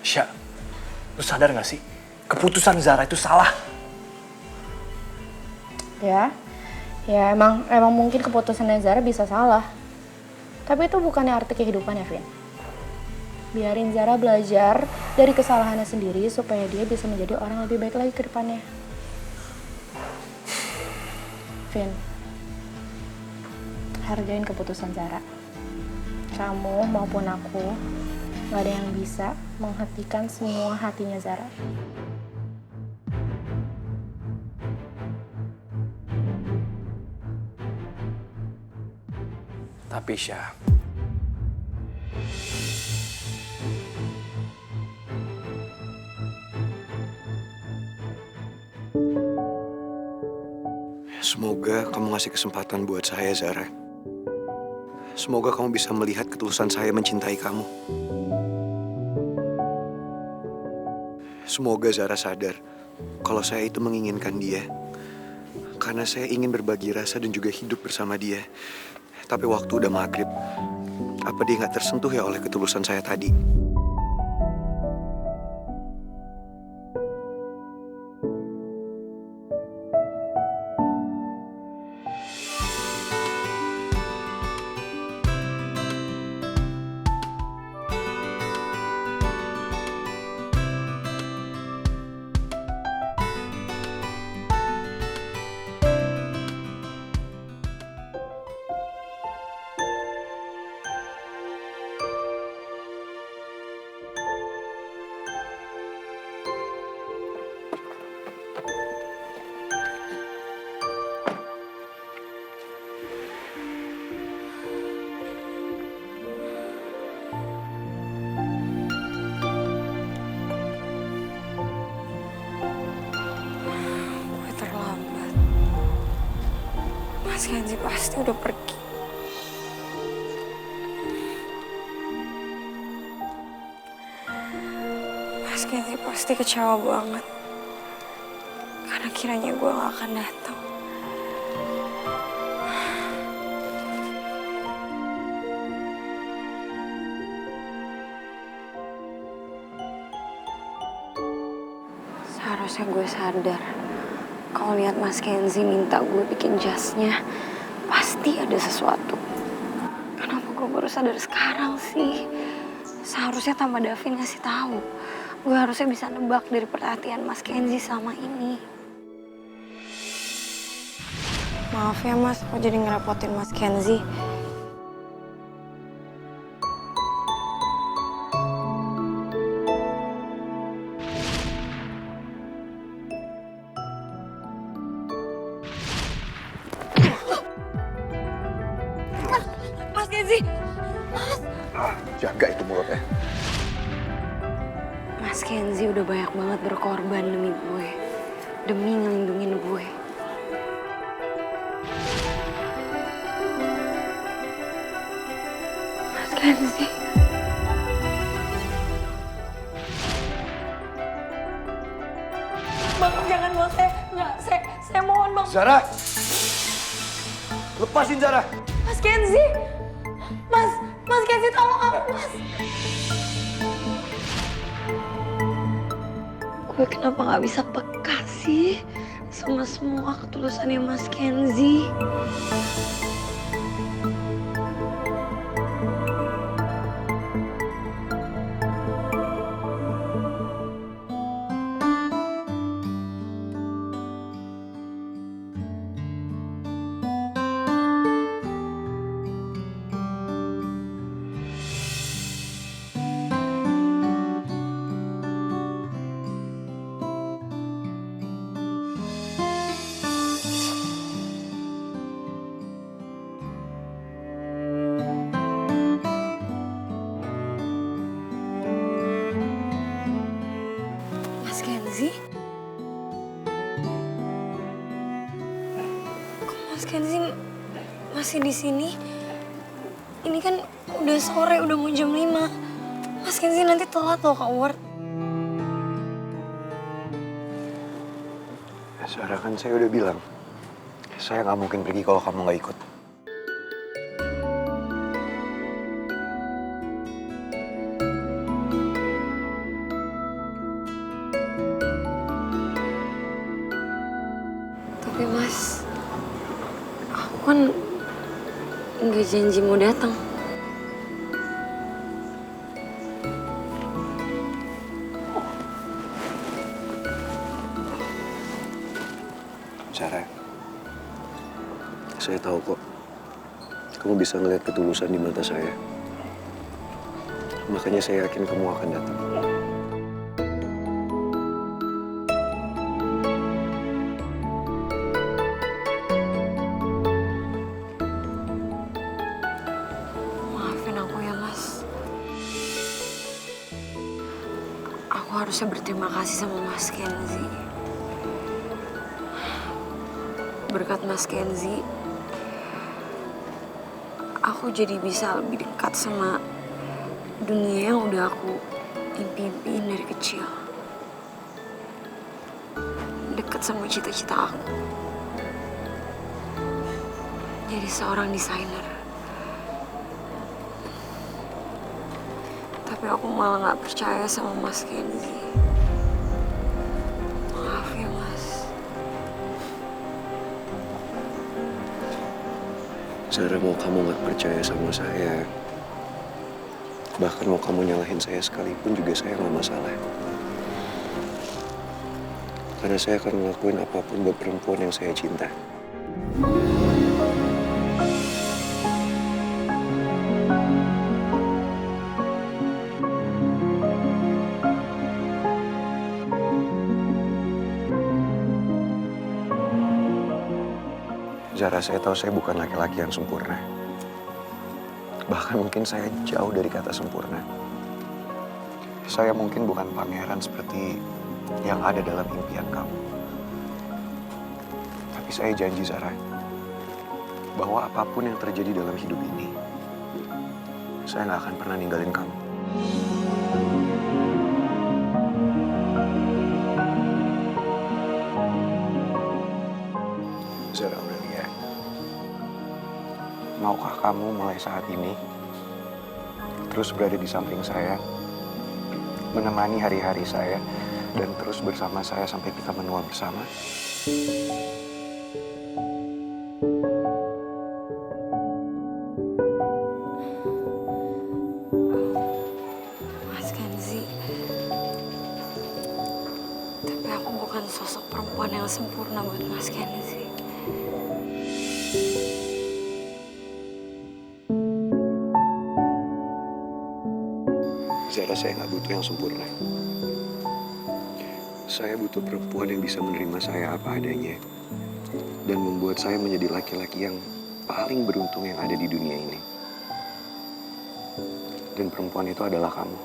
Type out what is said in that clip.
Sya, lu sadar gak sih? Keputusan Zara itu salah. Ya emang mungkin keputusannya Zara bisa salah. Tapi itu bukannya arti kehidupannya, Vin. Biarin Zara belajar dari kesalahannya sendiri supaya dia bisa menjadi orang lebih baik lagi ke depannya. Vin, hargain keputusan Zara. Kamu maupun aku, gak ada yang bisa menghentikan semua hatinya Zara. Tapi Sya, semoga kamu ngasih kesempatan buat saya, Zara. Semoga kamu bisa melihat ketulusan saya mencintai kamu. Semoga Zara sadar kalau saya itu menginginkan dia. Karena saya ingin berbagi rasa dan juga hidup bersama dia. Tapi waktu udah maghrib. Apa dia nggak tersentuh ya oleh ketulusan saya tadi? Gue terlambat. Mas Kenzi pasti udah pergi. Mas Kenzi pasti kecewa banget. Karena kiranya gue gak akan datang. Seharusnya gue sadar kalau lihat Mas Kenzi minta gue bikin jasnya, pasti ada sesuatu. Kenapa gue baru sadar sekarang sih? Seharusnya tanpa Davin ngasih tahu. Gue harusnya bisa nebak dari perhatian Mas Kenzi sama ini. Maaf ya Mas, aku jadi ngerepotin Mas Kenzi. Mas Kenzi! Jaga itu mulutnya. Mas Kenzi udah banyak banget berkorban demi gue. Demi ngelindungin gue. Mas Kenzi. Bang, jangan bang. Saya mohon bang. Zara! Lepasin Zara! Mas Kenzi. Mas Kenzi tolong aku, Mas. Gue kenapa gak bisa peka sih sama semua ketulusannya Mas Kenzi? Mas Kenzi? Kok Mas Kenzi masih di sini? Ini kan udah sore, udah mau jam 5. Mas Kenzi nanti telat loh ke award. Zara, kan saya udah bilang, saya nggak mungkin pergi kalau kamu nggak ikut. kan nggak janji mau datang. Zara, saya tahu kok. Kamu bisa ngeliat ketulusan di mata saya. Makanya saya yakin kamu akan datang. Maafin aku ya, Mas. Aku harusnya berterima kasih sama Mas Kenzi. Berkat Mas Kenzi, aku jadi bisa lebih dekat sama dunia yang udah aku impiin dari kecil. Dekat sama cita-cita aku. Jadi seorang desainer. Tapi aku malah gak percaya sama Mas Kenzi. Maaf ya, Mas. Zara, mau kamu gak percaya sama saya, bahkan mau kamu nyalahin saya sekalipun juga saya gak masalah. Karena saya akan ngelakuin apapun buat perempuan yang saya cinta. Zara, saya tahu saya bukan laki-laki yang sempurna. Bahkan mungkin saya jauh dari kata sempurna. Saya mungkin bukan pangeran seperti yang ada dalam impian kamu. Tapi saya janji, Zara, bahwa apapun yang terjadi dalam hidup ini, saya nggak akan pernah ninggalin kamu. Zara Aurelia, maukah kamu mulai saat ini terus berada di samping saya, menemani hari-hari saya, dan terus bersama saya sampai kita menua bersama? Mas Kenzi, tapi aku bukan sosok perempuan yang sempurna buat Mas Kenzi. Zara, saya nggak butuh yang sempurna. Saya butuh perempuan yang bisa menerima saya apa adanya dan membuat saya menjadi laki-laki yang paling beruntung yang ada di dunia ini. Dan perempuan itu adalah kamu.